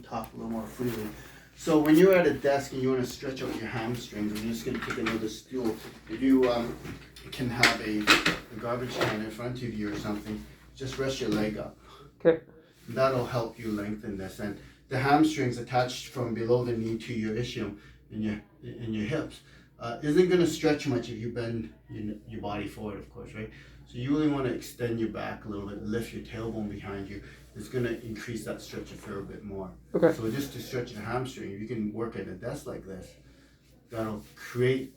talk a little more freely. So when you're at a desk and you want to stretch out your hamstrings, and you're just going to take another stool, if you can have a garbage can in front of you or something, just rest your leg up. Okay. That'll help you lengthen this. And the hamstrings attached from below the knee to your ischium in your hips isn't going to stretch much if you bend your body forward, of course, right? So you really want to extend your back a little bit, lift your tailbone behind you. It's going to increase that stretch a fair bit more. Okay. So just to stretch your hamstring, if you can work at a desk like this, that'll create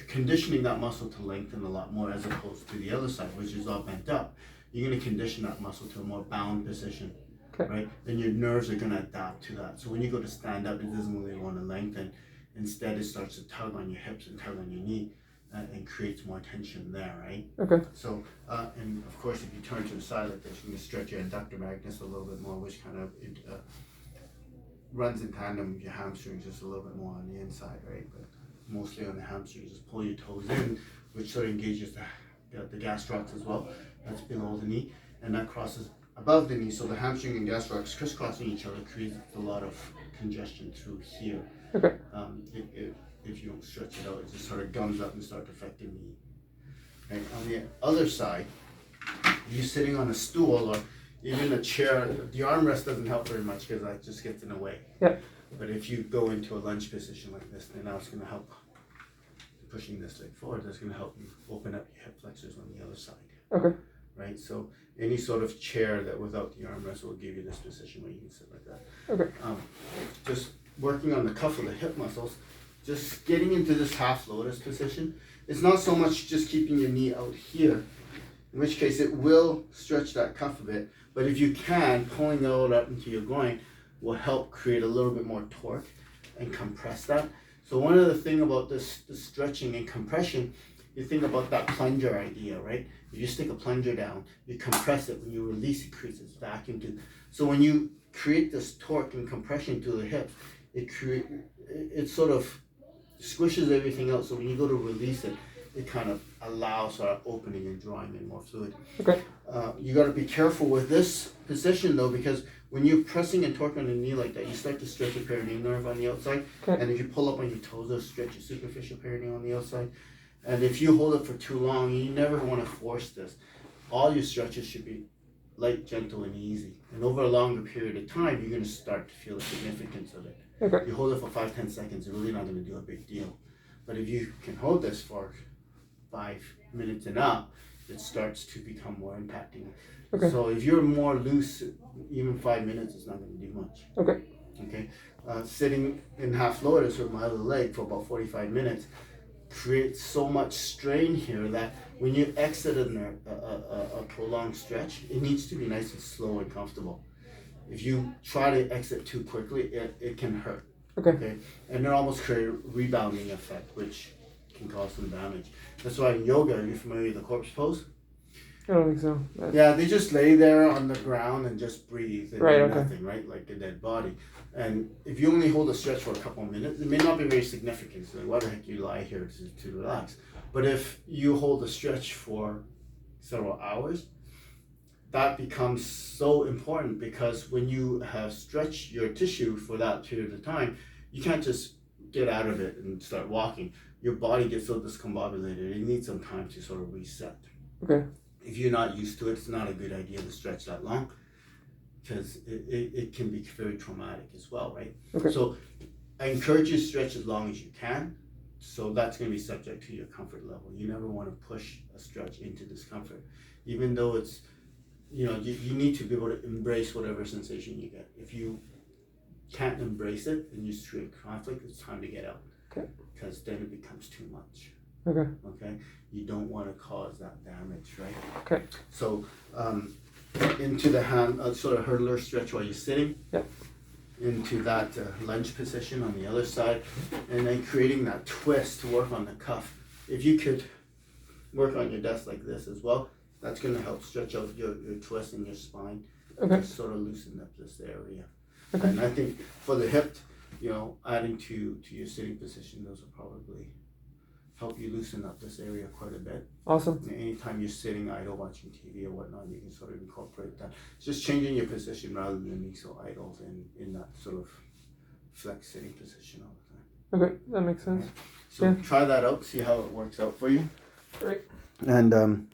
conditioning that muscle to lengthen a lot more as opposed to the other side, which is all bent up. You're going to condition that muscle to a more bound position, right? Then your nerves are going to adapt to that. So when you go to stand up, it doesn't really want to lengthen. Instead, it starts to tug on your hips and tug on your knee and creates more tension there, right? Okay. So, and of course, if you turn to the side like this, you can stretch your adductor magnus a little bit more, which kind of runs in tandem with your hamstrings just a little bit more on the inside, right? But mostly on the hamstrings, just pull your toes in, which sort of engages the gastrocs as well. That's below the knee, and that crosses above the knee. So the hamstring and gastrocs crisscrossing each other creates a lot of congestion through here. Okay. If you don't stretch it out, it just sort of gums up and starts affecting the knee. Right? On the other side, you're sitting on a stool or even a chair. The armrest doesn't help very much because that just gets in the way. Yeah. But if you go into a lunge position like this, then now it's going to help pushing this leg forward. That's going to help you open up your hip flexors on the other side. Okay. Right? So any sort of chair that without the armrest will give you this position where you can sit like that. Okay. Just working on the cuff of the hip muscles, just getting into this half lotus position. It's not so much just keeping your knee out here, in which case it will stretch that cuff a bit, but if you can, pulling it out up into your groin will help create a little bit more torque and compress that. So one of the thing about the stretching and compression, you think about that plunger idea, right? You just stick a plunger down, you compress it, when you release it creates this vacuum tube. So when you create this torque and compression to the hips, it sort of squishes everything out. So when you go to release it, it kind of allows for opening and drawing in more fluid. Okay. You got to be careful with this position though, because when you're pressing and torquing on the knee like that, you start to stretch your perineal nerve on the outside. Okay. And if you pull up on your toes, it'll stretch your superficial perineal on the outside. And if you hold it for too long, you never want to force this. All your stretches should be light, gentle, and easy. And over a longer period of time, you're going to start to feel the significance of it. Okay. You hold it for 5-10 seconds, it's really not going to do a big deal. But if you can hold this for 5 minutes and up, it starts to become more impacting. Okay. So if you're more loose, even 5 minutes is not going to do much. Okay. Okay. Sitting in half lotus with my other leg for about 45 minutes creates so much strain here that when you exit a prolonged stretch, it needs to be nice and slow and comfortable. If you try to exit too quickly, it can hurt. Okay. And it almost create a rebounding effect, which can cause some damage. That's why in yoga, are you familiar with the corpse pose? I don't think so. Yeah, they just lay there on the ground and just breathe and Right, do okay. nothing, right? Like a dead body. And if you only hold a stretch for a couple of minutes, it may not be very significant. So why the heck you lie here to relax? But if you hold a stretch for several hours, that becomes so important, because when you have stretched your tissue for that period of time, you can't just get out of it and start walking. Your body gets so discombobulated, it needs some time to sort of reset. Okay. If you're not used to it, it's not a good idea to stretch that long, because it can be very traumatic as well, right? Okay. So I encourage you to stretch as long as you can. So that's going to be subject to your comfort level. You never want to push a stretch into discomfort, even though it's, you need to be able to embrace whatever sensation you get. If you can't embrace it and you create conflict, it's time to get out. Okay. Because then it becomes too much. Okay. Okay. You don't want to cause that damage, right? Okay. So into the hand, sort of hurdler stretch while you're sitting. Yep. Into that lunge position on the other side, and then creating that twist to work on the cuff. If you could work on your desk like this as well, that's going to help stretch out your twist in your spine. Okay. Just sort of loosen up this area. Okay. And I think for the hip, adding to your sitting position, those are probably help you loosen up this area quite a bit. Awesome. And anytime you're sitting idle watching TV or whatnot, you can sort of incorporate that. Just changing your position rather than being so idle and in that sort of flex sitting position all the time. Okay, that makes sense. So Yeah. try that out, see how it works out for you. Great. And